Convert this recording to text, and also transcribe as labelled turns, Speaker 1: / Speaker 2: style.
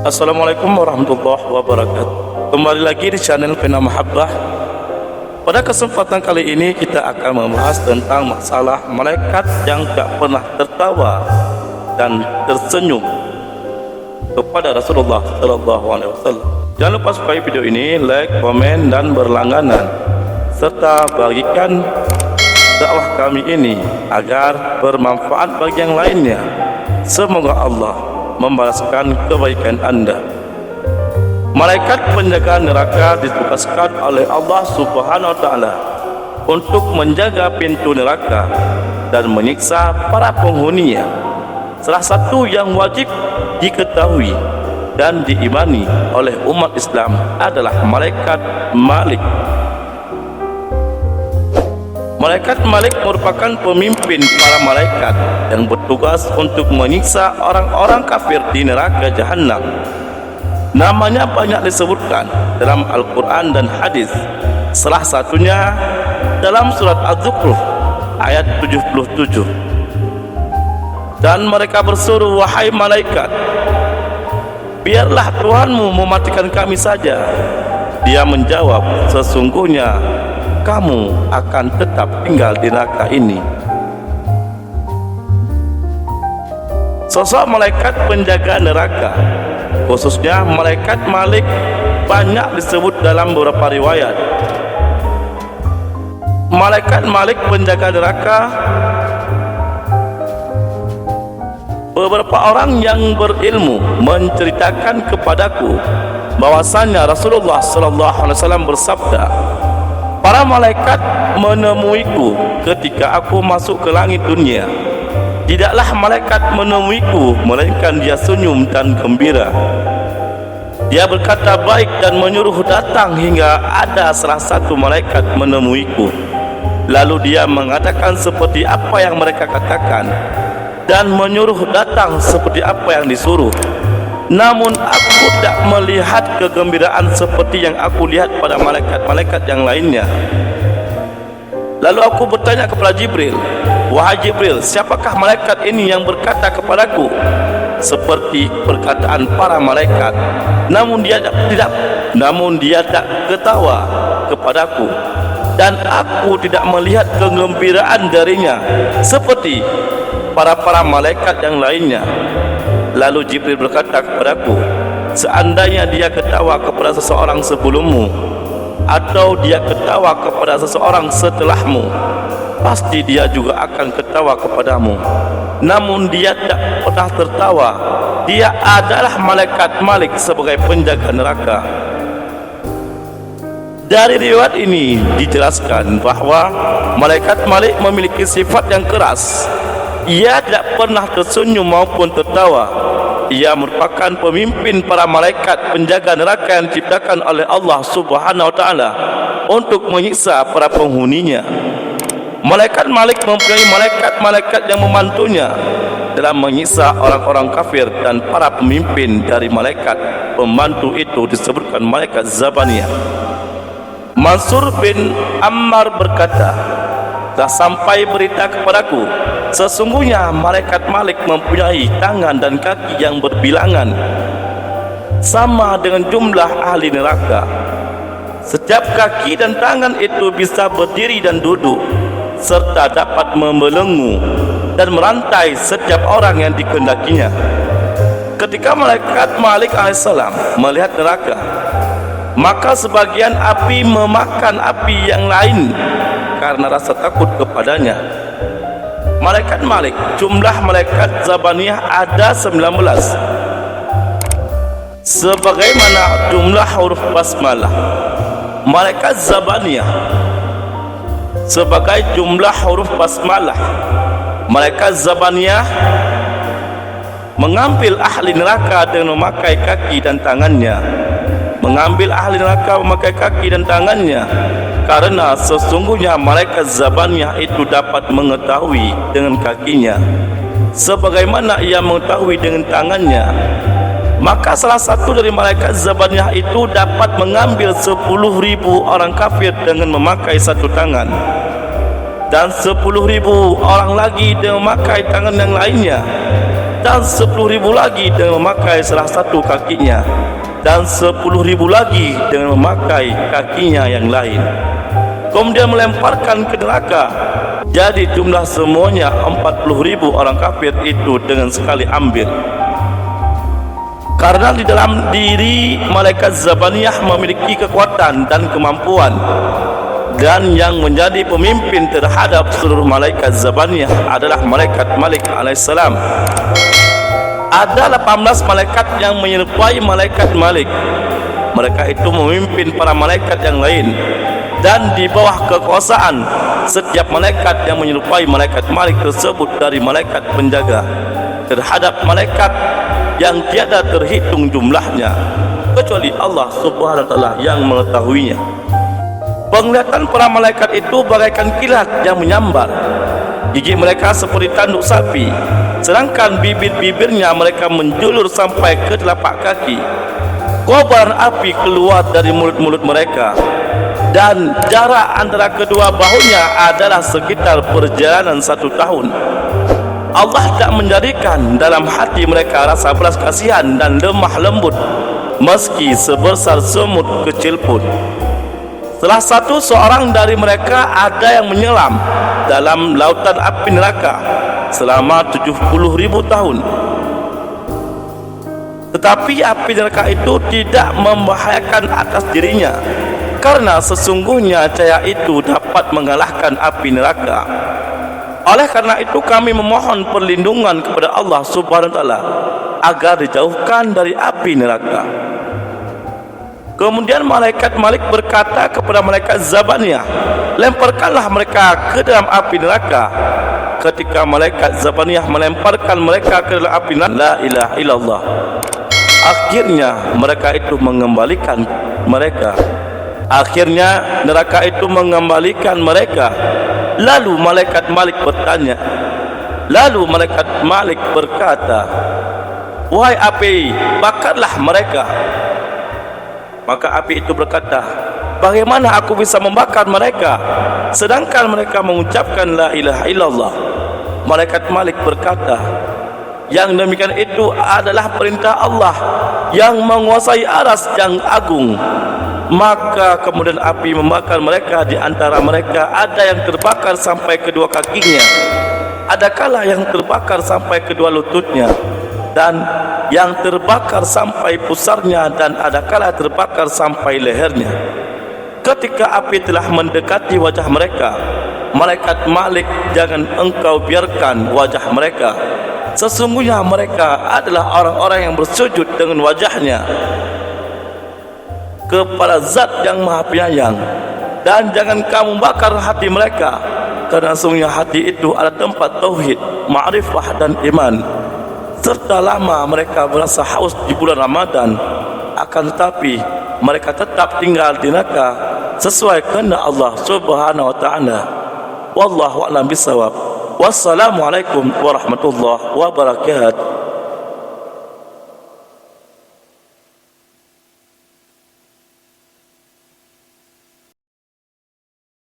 Speaker 1: Assalamualaikum warahmatullahi wabarakatuh. Kembali lagi di channel Pena Mahabbah. Pada kesempatan kali ini kita akan membahas tentang masalah malaikat yang tak pernah tertawa dan tersenyum kepada Rasulullah sallallahu alaihi wasallam. Jangan lupa sukai video ini, like, komen dan berlangganan serta bagikan dakwah kami ini agar bermanfaat bagi yang lainnya. Semoga Allah membalaskan kebaikan anda. Malaikat penjaga neraka ditugaskan oleh Allah Subhanahu wa taala untuk menjaga pintu neraka dan menyiksa para penghuninya. Salah satu yang wajib diketahui dan diimani oleh umat Islam adalah malaikat Malik. Malaikat Malik merupakan pemimpin para malaikat yang bertugas untuk menyiksa orang-orang kafir di neraka Jahannam. Namanya banyak disebutkan dalam Al-Quran dan hadis. Salah satunya dalam surat Az-Zukhruf ayat 77. Dan mereka berseru, wahai malaikat, biarlah Tuhanmu mematikan kami saja. Dia menjawab, sesungguhnya kamu akan tetap tinggal di neraka ini. Sosok malaikat penjaga neraka, khususnya malaikat Malik, banyak disebut dalam beberapa riwayat. Malaikat Malik penjaga neraka, beberapa orang yang berilmu menceritakan kepadaku bahwasanya Rasulullah sallallahu alaihi wasallam bersabda, para malaikat menemuiku ketika aku masuk ke langit dunia. Tidaklah malaikat menemuiku melainkan dia senyum dan gembira. Dia berkata baik dan menyuruh datang hingga ada salah satu malaikat menemuiku. Lalu dia mengatakan seperti apa yang mereka katakan dan menyuruh datang seperti apa yang disuruh. Namun aku tak melihat kegembiraan seperti yang aku lihat pada malaikat-malaikat yang lainnya. Lalu aku bertanya kepada Jibril, wahai Jibril, siapakah malaikat ini yang berkata kepadaku seperti perkataan para malaikat? Namun dia tak ketawa kepadaku, dan aku tidak melihat kegembiraan darinya seperti para malaikat yang lainnya. Lalu Jibril berkata kepadaku, seandainya dia ketawa kepada seseorang sebelummu atau dia ketawa kepada seseorang setelahmu, pasti dia juga akan ketawa kepadamu. Namun dia tak pernah tertawa. Dia adalah malaikat Malik sebagai penjaga neraka. Dari riwayat ini dijelaskan bahwa malaikat Malik memiliki sifat yang keras. Ia tidak pernah tersenyum maupun tertawa. Ia merupakan pemimpin para malaikat penjaga neraka yang diciptakan oleh Allah Subhanahu wa taala untuk menyiksa para penghuninya. Malaikat Malik mempunyai malaikat-malaikat yang membantunya dalam menyiksa orang-orang kafir, dan para pemimpin dari malaikat pembantu itu disebutkan malaikat Zabaniyah. Mansur bin Ammar berkata, telah sampai berita kepadaku, sesungguhnya malaikat Malik mempunyai tangan dan kaki yang berbilangan sama dengan jumlah ahli neraka. Setiap kaki dan tangan itu bisa berdiri dan duduk serta dapat membelenggu dan merantai setiap orang yang dikehendakinya. Ketika malaikat Malik alaihissalam melihat neraka, maka sebagian api memakan api yang lain karena rasa takut kepadanya. Malaikat Malik, jumlah malaikat Zabaniyah ada 19, sebagaimana jumlah huruf basmalah. Malaikat Zabaniyah sebagai jumlah huruf basmalah. Malaikat Zabaniyah mengambil ahli neraka dengan memakai kaki dan tangannya. Mengambil ahli neraka memakai kaki dan tangannya, karena sesungguhnya malaikat Zabaniyah itu dapat mengetahui dengan kakinya sebagaimana ia mengetahui dengan tangannya. Maka salah satu dari malaikat Zabaniyah itu dapat mengambil 10.000 orang kafir dengan memakai satu tangan, dan 10.000 orang lagi dengan memakai tangan yang lainnya. dan 10.000 lagi dengan memakai salah satu kakinya, dan 10.000 lagi dengan memakai kakinya yang lain. Kemudian melemparkan ke neraka. Jadi jumlah semuanya 40.000 orang kafir itu dengan sekali ambil. Karena di dalam diri malaikat Zabaniyah memiliki kekuatan dan kemampuan, dan yang menjadi pemimpin terhadap seluruh malaikat Zabaniyah adalah malaikat Malik alaihissalam. Ada 18 malaikat yang menyerupai malaikat Malik. Mereka itu memimpin para malaikat yang lain, dan di bawah kekuasaan setiap malaikat yang menyerupai malaikat Malik tersebut dari malaikat penjaga terhadap malaikat yang tiada terhitung jumlahnya kecuali Allah Subhanahu wa taala yang mengetahuinya. Penglihatan para malaikat itu bagaikan kilat yang menyambar. Gigi mereka seperti tanduk sapi, sedangkan bibir-bibirnya mereka menjulur sampai ke telapak kaki. Kobaran api keluar dari mulut-mulut mereka, dan jarak antara kedua bahunya adalah sekitar perjalanan 1 tahun. Allah tak menjadikan dalam hati mereka rasa belas kasihan dan lemah lembut, meski sebesar semut kecil pun. Salah satu seorang dari mereka ada yang menyelam dalam lautan api neraka selama 70.000 tahun. Tetapi api neraka itu tidak membahayakan atas dirinya, karena sesungguhnya cahaya itu dapat mengalahkan api neraka. Oleh karena itu kami memohon perlindungan kepada Allah Subhanahu wa taala agar dijauhkan dari api neraka. Kemudian malaikat Malik berkata kepada malaikat Zabaniyah, lemparkanlah mereka ke dalam api neraka. Ketika malaikat Zabaniyah melemparkan mereka ke dalam api neraka, la ilaha illallah, akhirnya mereka itu mengembalikan mereka. Akhirnya neraka itu mengembalikan mereka. Lalu malaikat Malik bertanya, lalu malaikat Malik berkata, wahai api, bakarlah mereka. Maka api itu berkata, bagaimana aku bisa membakar mereka sedangkan mereka mengucapkan la ilaha illallah? Malaikat Malik berkata, yang demikian itu adalah perintah Allah yang menguasai aras yang agung. Maka kemudian api membakar mereka. Di antara mereka ada yang terbakar sampai kedua kakinya, ada kala yang terbakar sampai kedua lututnya, dan yang terbakar sampai pusarnya, dan ada kala terbakar sampai lehernya. Ketika api telah mendekati wajah mereka, malaikat Malik, jangan engkau biarkan wajah mereka. Sesungguhnya mereka adalah orang-orang yang bersujud dengan wajahnya kepada Zat yang Maha Penyayang. Dan jangan kamu bakar hati mereka, karena sesungguhnya hati itu adalah tempat tauhid, ma'rifah dan iman. Serta lama mereka merasa haus di bulan Ramadan, akan tetapi mereka tetap tinggal di neraka sesuai kehendak Allah Subhanahu wa taala. Wallahu a'lam bissawab. Wassalamualaikum warahmatullahi wabarakatuh.